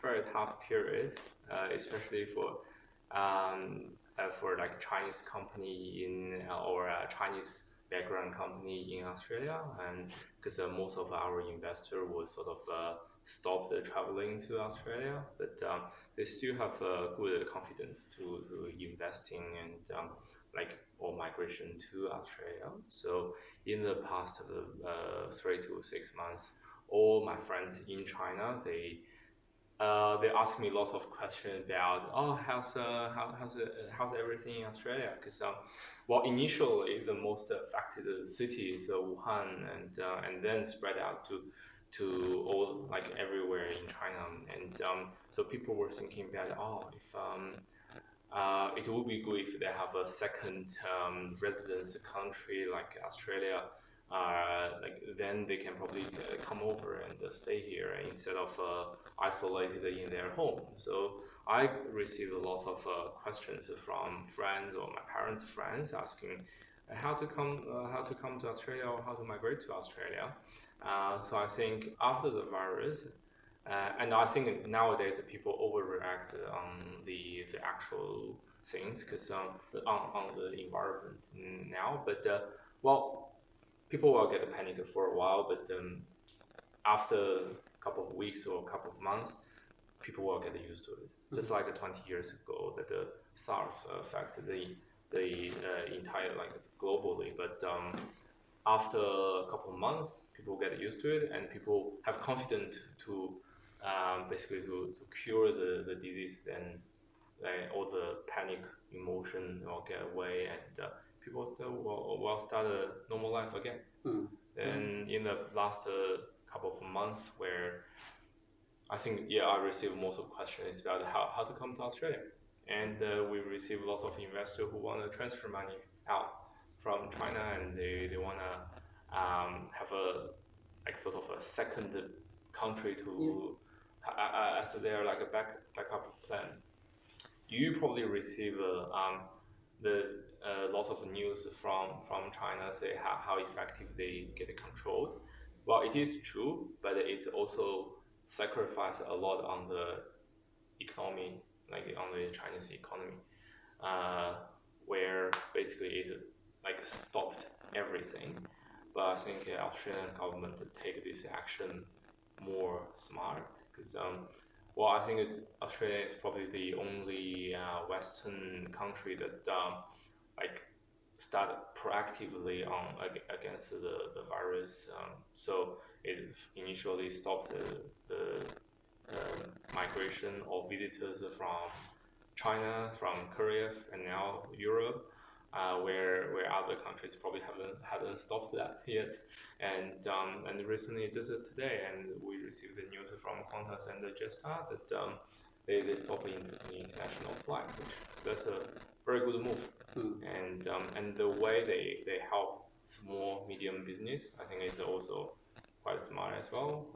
very tough period, especially for like Chinese company in or a Chinese background company in Australia, and because most of our investor was sort of stopped traveling to Australia, but they still have good confidence to investing and like or migration to Australia. So in the past 3 to 6 months, all my friends in China, they ask me lots of questions about how's everything in Australia, because well, initially the most affected city is Wuhan, and then spread out to all like everywhere in China, and so people were thinking about, if it would be good if they have a second residence country like Australia, like then they can probably come over and stay here instead of isolated in their home. So I received lots of questions from friends or my parents' friends asking how to come to Australia or how to migrate to Australia. So I think after the virus, and I think nowadays people overreact on the actual things because on the environment now. But well, people will get a panic for a while, but after a couple of weeks or a couple of months, people will get used to it. Just like 20 years ago, that the SARS affected the entire like globally, but after a couple of months, people get used to it, and people have confidence to basically to cure the disease, then all the panic emotion will get away, and people still will start a normal life again. Then in the last couple of months, where I think I received most of the questions about how to come to Australia, and we received lots of investors who want to transfer money out from China, and they want to have a like sort of a second country to as their like a backup plan. Do you probably receive the lots of news from China say how effective they get it controlled? Well, it is true, but it's also sacrifice a lot on the economy, like on the Chinese economy, where basically it like stopped everything. But I think Australian government take this action more smart, because well, I think Australia is probably the only Western country that like start proactively on against the virus. So it initially stopped the migration of visitors from China, from Korea, and now Europe, where other countries probably haven't stopped that yet. And recently, just today, and we received the news from Qantas and Jetstar that they stopped international flight, which that's a very good move. And the way they help small medium business, I think is also quite smart as well.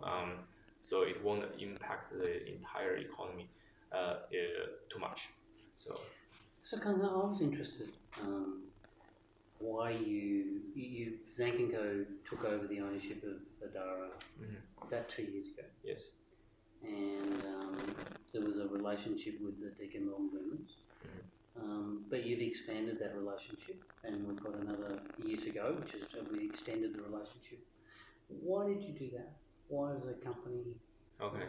So it won't impact the entire economy too much. So Kang, I was interested why you ZANK and Co took over the ownership of ADARA about 2 years ago. Yes. And there was a relationship with the Deakin Melbourne Boomers. But you've expanded that relationship, and we've got another year to go, which is we extended the relationship. Why did you do that? Why is a company? Okay.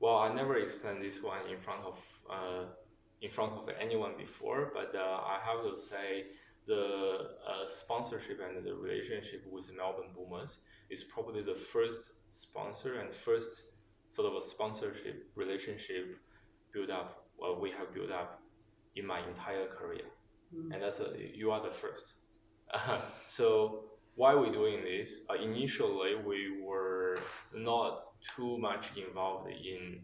Well, I never explained this one in front of anyone before, but I have to say the sponsorship and the relationship with Melbourne Boomers is probably the first sponsor and first sort of a sponsorship relationship we have built up in my entire career, and you are the first. So why are we doing this? Initially, we were not too much involved in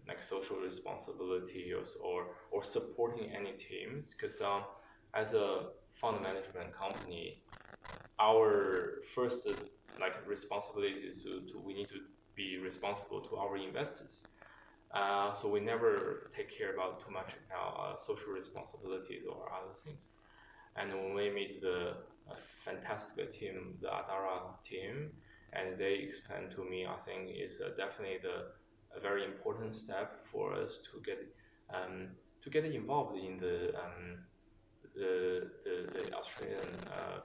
like social responsibility or supporting any teams, because as a fund management company, our first like responsibility is we need to be responsible to our investors. So we never take care about too much about social responsibilities or other things. And when we meet the fantastic team, the ADARA team, and they explained to me, I think is definitely a very important step for us to get involved in the Australian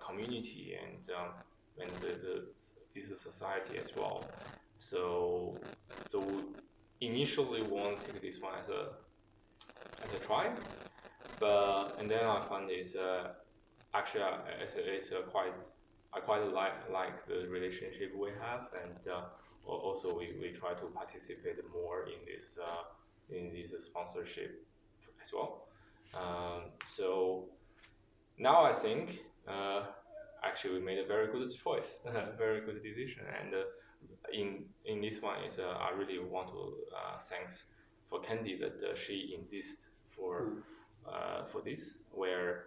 community and this society as well. So initially we want to take this one as a try, but and then I find it's actually it's a quite I quite like the relationship we have, and also we try to participate more in this sponsorship as well. So now I think actually we made a very good choice, very good decision, and in this one is I really want to thanks for Candy that she insists for this, where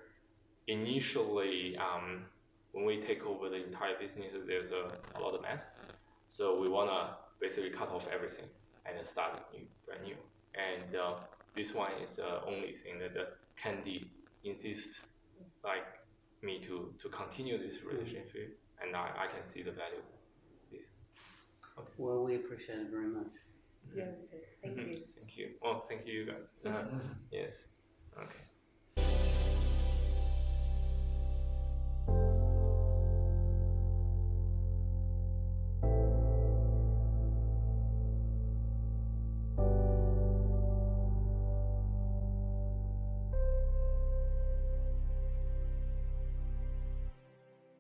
initially when we take over the entire business, there's a lot of mess, so we wanna basically cut off everything and then start brand new. And this one is the only thing that Candy insists like me to continue this relationship, and I can see the value of this. Okay. Well, we appreciate it very much. Yeah, we do. Thank you. Thank you. Well, thank you guys. Yes. Okay.